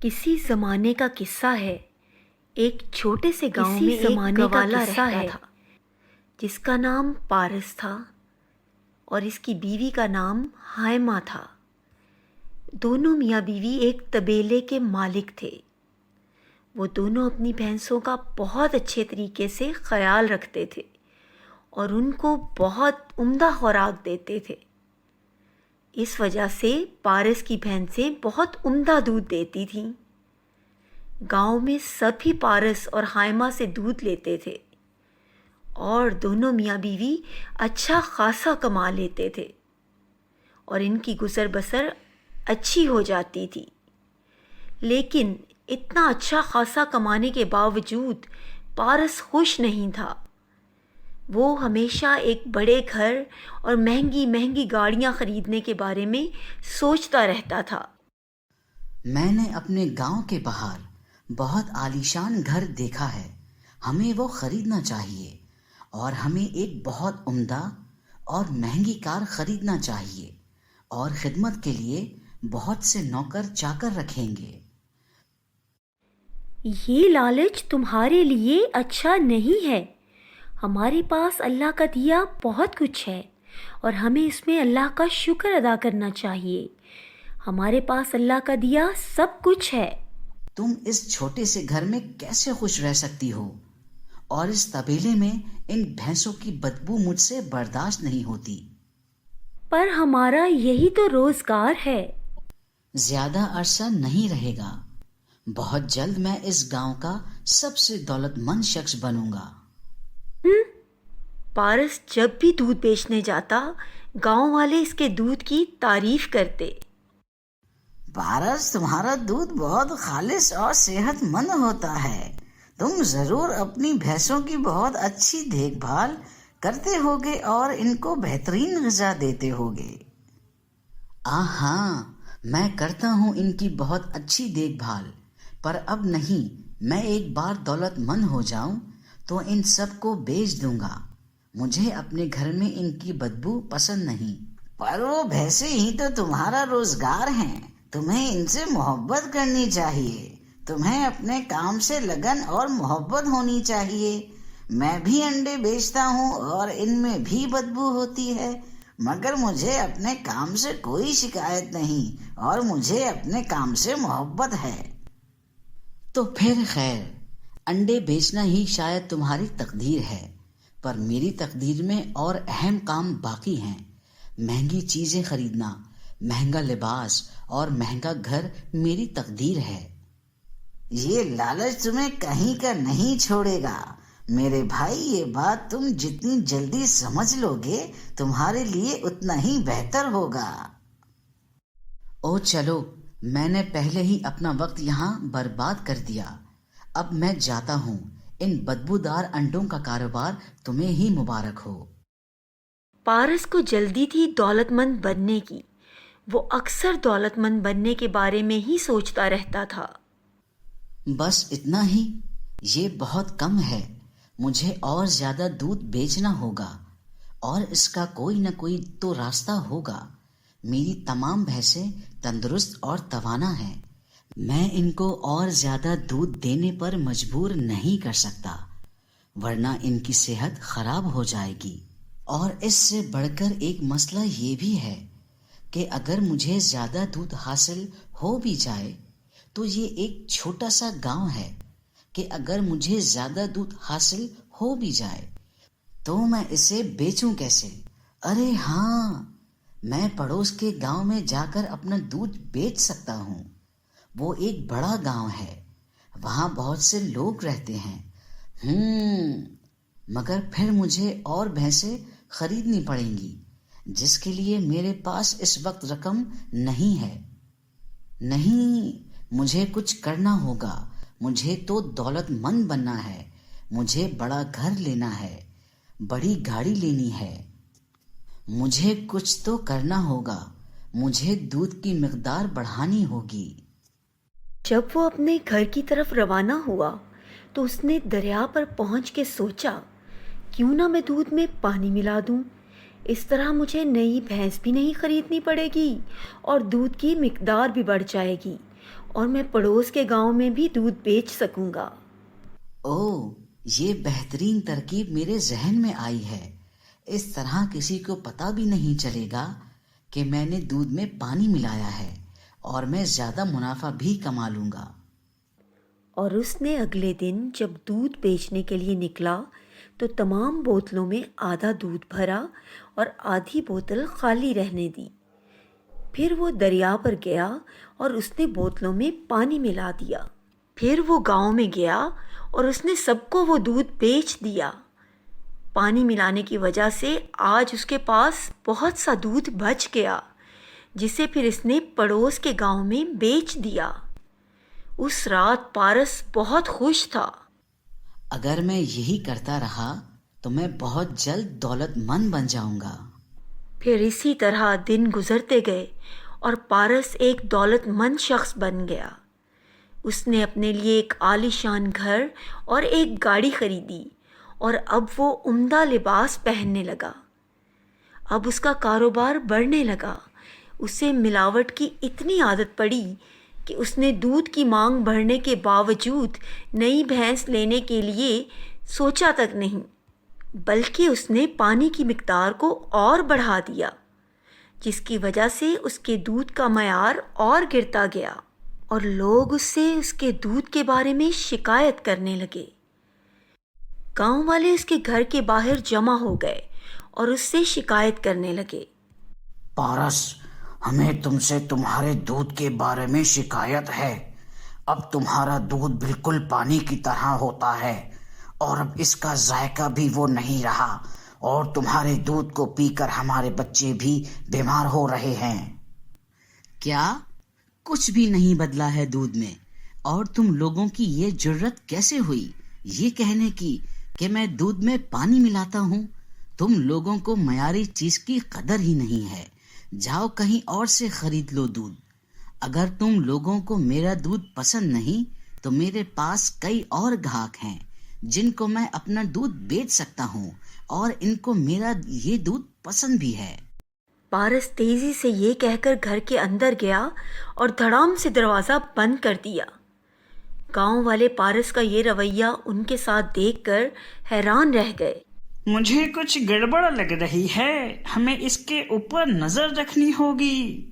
کسی زمانے کا قصہ ہے۔ ایک چھوٹے سے گاؤں میں ایک گوالا رہتا تھا جس کا نام پارس تھا اور اس کی بیوی کا نام ہائمہ تھا۔ دونوں میاں بیوی ایک طبیلے کے مالک تھے۔ وہ دونوں اپنی بھینسوں کا بہت اچھے طریقے سے خیال رکھتے تھے اور ان کو بہت عمدہ خوراک دیتے تھے۔ اس وجہ سے پارس کی بھینسیں بہت عمدہ دودھ دیتی تھیں۔ گاؤں میں سبھی پارس اور ہائمہ سے دودھ لیتے تھے اور دونوں میاں بیوی اچھا خاصا کما لیتے تھے اور ان کی گزر بسر اچھی ہو جاتی تھی۔ لیکن اتنا اچھا خاصا کمانے کے باوجود پارس خوش نہیں تھا۔ وہ ہمیشہ ایک بڑے گھر اور مہنگی مہنگی گاڑیاں خریدنے کے بارے میں سوچتا رہتا تھا۔ میں نے اپنے گاؤں کے باہر بہت عالیشان گھر دیکھا ہے، ہمیں وہ خریدنا چاہیے، اور ہمیں ایک بہت عمدہ اور مہنگی کار خریدنا چاہیے، اور خدمت کے لیے بہت سے نوکر چاکر رکھیں گے۔ یہ لالچ تمہارے لیے اچھا نہیں ہے۔ ہمارے پاس اللہ کا دیا بہت کچھ ہے اور ہمیں اس میں اللہ کا شکر ادا کرنا چاہیے۔ ہمارے پاس اللہ کا دیا سب کچھ ہے۔ تم اس چھوٹے سے گھر میں کیسے خوش رہ سکتی ہو؟ اور اس طبیلے میں ان بھینسوں کی بدبو مجھ سے برداشت نہیں ہوتی۔ پر ہمارا یہی تو روزگار ہے۔ زیادہ عرصہ نہیں رہے گا، بہت جلد میں اس گاؤں کا سب سے دولت مند شخص بنوں گا۔ پارس جب بھی دودھ بیچنے جاتا، گاؤں والے اس کے دودھ کی تعریف کرتے۔ پارس، تمہارا دودھ بہت خالص اور صحت مند ہوتا ہے۔ تم ضرور اپنی بھینسوں کی بہت اچھی دیکھ بھال کرتے ہوگے اور ان کو بہترین غذا دیتے ہوگے۔ ہاں، میں کرتا ہوں ان کی بہت اچھی دیکھ بھال، پر اب نہیں۔ میں ایک بار دولت مند ہو جاؤں تو ان سب کو بیچ دوں گا۔ مجھے اپنے گھر میں ان کی بدبو پسند نہیں۔ پر وہ بھینسیں ہی تو تمہارا روزگار ہیں، تمہیں ان سے محبت کرنی چاہیے۔ تمہیں اپنے کام سے لگن اور محبت ہونی چاہیے۔ میں بھی انڈے بیچتا ہوں اور ان میں بھی بدبو ہوتی ہے، مگر مجھے اپنے کام سے کوئی شکایت نہیں اور مجھے اپنے کام سے محبت ہے۔ تو پھر خیر، انڈے بیچنا ہی شاید تمہاری تقدیر ہے، پر میری تقدیر میں اور اہم کام باقی ہیں۔ مہنگی چیزیں خریدنا، مہنگا لباس اور مہنگا گھر میری تقدیر ہے۔ یہ لالچ تمہیں کہیں کا نہیں چھوڑے گا میرے بھائی۔ یہ بات تم جتنی جلدی سمجھ لو گے تمہارے لیے اتنا ہی بہتر ہوگا۔ او چلو، میں نے پہلے ہی اپنا وقت یہاں برباد کر دیا۔ اب میں جاتا ہوں۔ ان بدبودار انڈوں کا کاروبار تمہیں ہی مبارک ہو۔ پارس کو جلدی تھی دولت مند بننے کی۔ وہ اکثر دولت مند بننے کے بارے میں ہی سوچتا رہتا تھا۔ بس اتنا ہی؟ یہ بہت کم ہے۔ مجھے اور زیادہ دودھ بیچنا ہوگا اور اس کا کوئی نہ کوئی تو راستہ ہوگا۔ میری تمام بھینسیں تندرست اور توانا ہیں۔ میں ان کو اور زیادہ دودھ دینے پر مجبور نہیں کر سکتا، ورنہ ان کی صحت خراب ہو جائے گی۔ اور اس سے بڑھ کر ایک مسئلہ یہ بھی ہے کہ اگر مجھے زیادہ دودھ حاصل ہو بھی جائے تو یہ ایک چھوٹا سا گاؤں ہے کہ اگر مجھے زیادہ دودھ حاصل ہو بھی جائے تو میں اسے بیچوں کیسے؟ ارے ہاں، میں پڑوس کے گاؤں میں جا کر اپنا دودھ بیچ سکتا ہوں۔ وہ ایک بڑا گاؤں ہے، وہاں بہت سے لوگ رہتے ہیں۔ مگر پھر مجھے اور بھینسیں خریدنی پڑیں گی، جس کے لیے میرے پاس اس وقت رقم نہیں ہے۔ نہیں، مجھے کچھ کرنا ہوگا۔ مجھے تو دولت مند بننا ہے، مجھے بڑا گھر لینا ہے، بڑی گاڑی لینی ہے۔ مجھے کچھ تو کرنا ہوگا، مجھے دودھ کی مقدار بڑھانی ہوگی۔ جب وہ اپنے گھر کی طرف روانہ ہوا تو اس نے دریا پر پہنچ کے سوچا، کیوں نہ میں دودھ میں پانی ملا دوں۔ اس طرح مجھے نئی بھینس بھی نہیں خریدنی پڑے گی اور دودھ کی مقدار بھی بڑھ جائے گی۔ اور میں پڑوس کے گاؤں میں بھی دودھ بیچ سکوں گا۔ اوہ، یہ بہترین ترکیب میرے ذہن میں آئی ہے۔ اس طرح کسی کو پتہ بھی نہیں چلے گا کہ میں نے دودھ میں پانی ملایا ہے اور میں زیادہ منافع بھی کما لوں گا۔ اور اس نے اگلے دن جب دودھ بیچنے کے لیے نکلا تو تمام بوتلوں میں آدھا دودھ بھرا اور آدھی بوتل خالی رہنے دی۔ پھر وہ دریا پر گیا اور اس نے بوتلوں میں پانی ملا دیا۔ پھر وہ گاؤں میں گیا اور اس نے سب کو وہ دودھ بیچ دیا۔ پانی ملانے کی وجہ سے آج اس کے پاس بہت سا دودھ بچ گیا، جسے پھر اس نے پڑوس کے گاؤں میں بیچ دیا۔ اس رات پارس بہت خوش تھا۔ اگر میں یہی کرتا رہا تو میں بہت جلد دولت مند بن جاؤں گا۔ پھر اسی طرح دن گزرتے گئے اور پارس ایک دولت مند شخص بن گیا۔ اس نے اپنے لیے ایک عالی شان گھر اور ایک گاڑی خریدی اور اب وہ عمدہ لباس پہننے لگا۔ اب اس کا کاروبار بڑھنے لگا۔ اسے ملاوٹ کی اتنی عادت پڑی کہ اس نے دودھ کی مانگ بڑھنے کے باوجود نئی بھینس لینے کے لیے سوچا تک نہیں، بلکہ اس نے پانی کی مقدار کو اور بڑھا دیا، جس کی وجہ سے اس کے دودھ کا معیار اور گرتا گیا اور لوگ اس سے اس کے دودھ کے بارے میں شکایت کرنے لگے۔ گاؤں والے اس کے گھر کے باہر جمع ہو گئے اور اس سے شکایت کرنے لگے۔ پارس، ہمیں تم سے تمہارے دودھ کے بارے میں شکایت ہے۔ اب تمہارا دودھ بالکل پانی کی طرح ہوتا ہے اور اب اس کا ذائقہ بھی وہ نہیں رہا، اور تمہارے دودھ کو پی کر ہمارے بچے بھی بیمار ہو رہے ہیں۔ کیا کچھ بھی نہیں بدلا ہے دودھ میں؟ اور تم لوگوں کی یہ جرت کیسے ہوئی یہ کہنے کی کہ میں دودھ میں پانی ملاتا ہوں؟ تم لوگوں کو معیاری چیز کی قدر ہی نہیں ہے۔ جاؤ کہیں اور سے خرید لو دودھ۔ اگر تم لوگوں کو میرا دودھ پسند نہیں تو میرے پاس کئی اور گاہک ہیں جن کو میں اپنا دودھ بیچ سکتا ہوں، اور ان کو میرا یہ دودھ پسند بھی ہے۔ پارس تیزی سے یہ کہہ کر گھر کے اندر گیا اور دھڑام سے دروازہ بند کر دیا۔ گاؤں والے پارس کا یہ رویہ ان کے ساتھ دیکھ کر حیران رہ گئے۔ مجھے کچھ گڑبڑ لگ رہی ہے، ہمیں اس کے اوپر نظر رکھنی ہوگی۔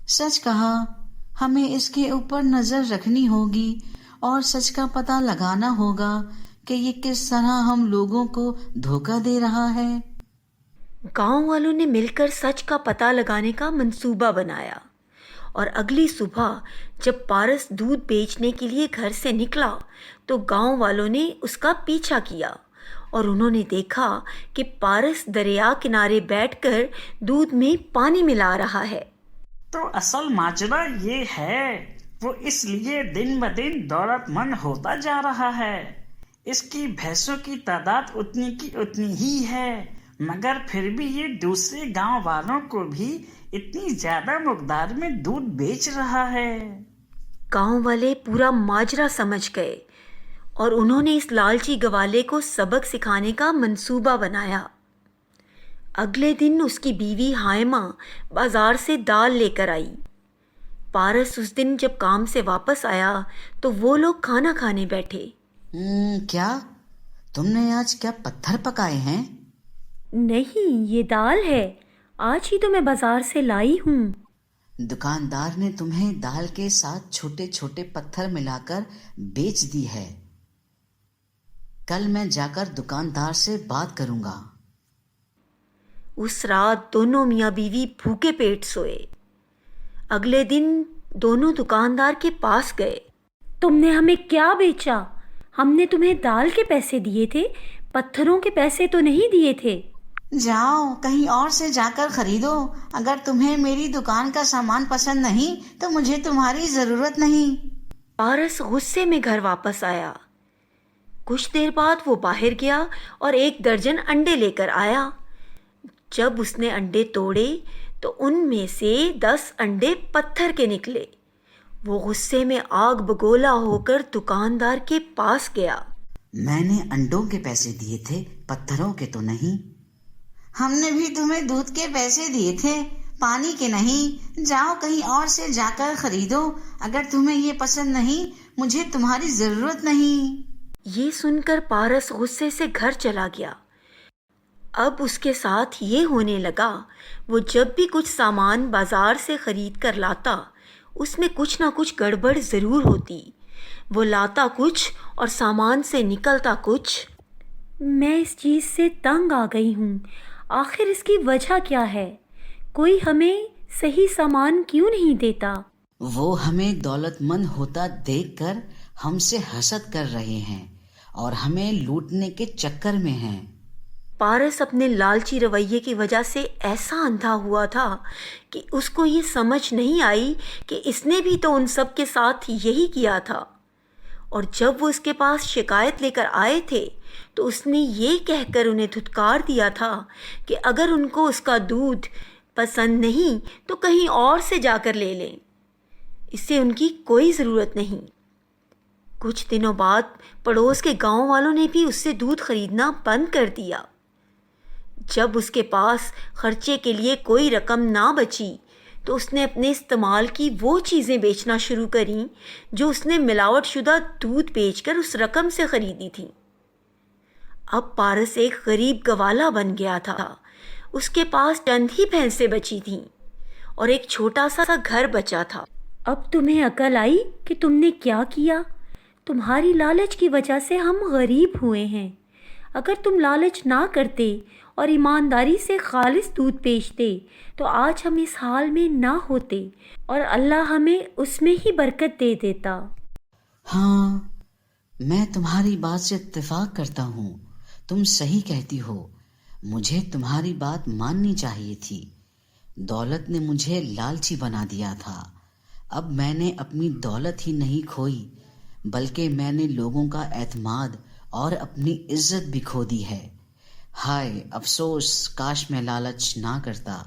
سچ کہا، ہمیں اس کے اوپر نظر رکھنی ہوگی اور سچ کا پتہ لگانا ہوگا کہ یہ کس طرح ہم لوگوں کو دھوکہ دے رہا ہے۔ گاؤں والوں نے مل کر سچ کا پتہ لگانے کا منصوبہ بنایا، اور اگلی صبح جب پارس دودھ بیچنے کے لیے گھر سے نکلا تو گاؤں والوں نے اس کا پیچھا کیا، اور انہوں نے دیکھا کہ پارس دریا کنارے بیٹھ کر دودھ میں پانی ملا رہا ہے۔ تو اصل ماجرا یہ ہے، وہ اس لیے دن بدن دولت مند ہوتا جا رہا ہے۔ اس کی بھینسوں کی تعداد اتنی کی اتنی ہی ہے، مگر پھر بھی یہ دوسرے گاؤں والوں کو بھی اتنی زیادہ مقدار میں دودھ بیچ رہا ہے۔ گاؤں والے پورا ماجرا سمجھ گئے اور انہوں نے اس لالچی گوالے کو سبق سکھانے کا منصوبہ بنایا۔ اگلے دن اس کی بیوی ہائمہ بازار سے دال لے کر آئی۔ پارس اس دن جب کام سے واپس آیا تو وہ لوگ کھانا کھانے بیٹھے۔ کیا تم نے آج کیا پتھر پکائے ہیں؟ نہیں، یہ دال ہے، آج ہی تو میں بازار سے لائی ہوں۔ دکاندار نے تمہیں دال کے ساتھ چھوٹے چھوٹے پتھر ملا کر بیچ دی ہے۔ کل میں جا کر دکاندار سے بات کروں گا۔ اس رات دونوں میاں بیوی بھوکے پیٹ سوئے۔ اگلے دن دونوں دکاندار کے پاس گئے۔ تم نے ہمیں کیا بیچا؟ ہم نے تمہیں دال کے پیسے دیے تھے، پتھروں کے پیسے تو نہیں دیے تھے۔ جاؤ کہیں اور سے جا کر خریدو۔ اگر تمہیں میری دکان کا سامان پسند نہیں تو مجھے تمہاری ضرورت نہیں۔ پارس غصے میں گھر واپس آیا۔ کچھ دیر بعد وہ باہر گیا اور 1 درجن انڈے لے کر آیا۔ جب اس نے انڈے توڑے تو ان میں سے 10 انڈے پتھر کے نکلے۔ وہ غصے میں آگ بگولا ہو کر دکاندار کے پاس گیا۔ میں نے انڈوں کے پیسے دیے تھے، پتھروں کے تو نہیں۔ ہم نے بھی تمہیں دودھ کے پیسے دیے تھے، پانی کے نہیں، جاؤ کہیں اور سے جا کر خریدو، اگر تمہیں یہ پسند نہیں مجھے تمہاری ضرورت نہیں۔ یہ سن کر پارس غصے سے گھر چلا گیا۔ اب اس کے ساتھ یہ ہونے لگا، وہ جب بھی کچھ سامان بازار سے خرید کر لاتا اس میں کچھ نہ کچھ گڑبڑ ضرور ہوتی۔ وہ لاتا کچھ اور سامان سے نکلتا کچھ۔ میں اس چیز سے تنگ آ گئی ہوں، آخر اس کی وجہ کیا ہے؟ کوئی ہمیں صحیح سامان کیوں نہیں دیتا؟ وہ ہمیں دولت مند ہوتا دیکھ کر ہم سے حسد کر رہے ہیں اور ہمیں لوٹنے کے چکر میں ہیں۔ پارس اپنے لالچی رویے کی وجہ سے ایسا اندھا ہوا تھا کہ اس کو یہ سمجھ نہیں آئی کہ اس نے بھی تو ان سب کے ساتھ یہی کیا تھا، اور جب وہ اس کے پاس شکایت لے کر آئے تھے تو اس نے یہ کہہ کر انہیں دھتکار دیا تھا کہ اگر ان کو اس کا دودھ پسند نہیں تو کہیں اور سے جا کر لے لیں، اس سے ان کی کوئی ضرورت نہیں۔ کچھ دنوں بعد پڑوس کے گاؤں والوں نے بھی اس سے دودھ خریدنا بند کر دیا۔ جب اس کے پاس خرچے کے لیے کوئی رقم نہ بچی تو اس نے اپنے استعمال کی وہ چیزیں بیچنا شروع کریں جو اس نے ملاوٹ شدہ دودھ بیچ کر اس رقم سے خریدی تھی۔ اب پارس ایک غریب گوالا بن گیا تھا۔ اس کے پاس چند ہی بھینسیں بچی تھیں اور ایک چھوٹا سا گھر بچا تھا۔ اب تمہیں عقل آئی کہ تم نے کیا کیا؟ تمہاری لالچ کی وجہ سے ہم غریب ہوئے ہیں۔ اگر تم لالچ نہ کرتے اور ایمانداری سے خالص دودھ بیچتے تو آج ہم اس حال میں نہ ہوتے اور اللہ ہمیں اس میں ہی برکت دے دیتا۔ ہاں، میں تمہاری بات سے اتفاق کرتا ہوں، تم صحیح کہتی ہو، مجھے تمہاری بات ماننی چاہیے تھی۔ دولت نے مجھے لالچی بنا دیا تھا۔ اب میں نے اپنی دولت ہی نہیں کھوئی بلکہ میں نے لوگوں کا اعتماد اور اپنی عزت بھی کھو دی ہے۔ ہائے افسوس، کاش میں لالچ نہ کرتا۔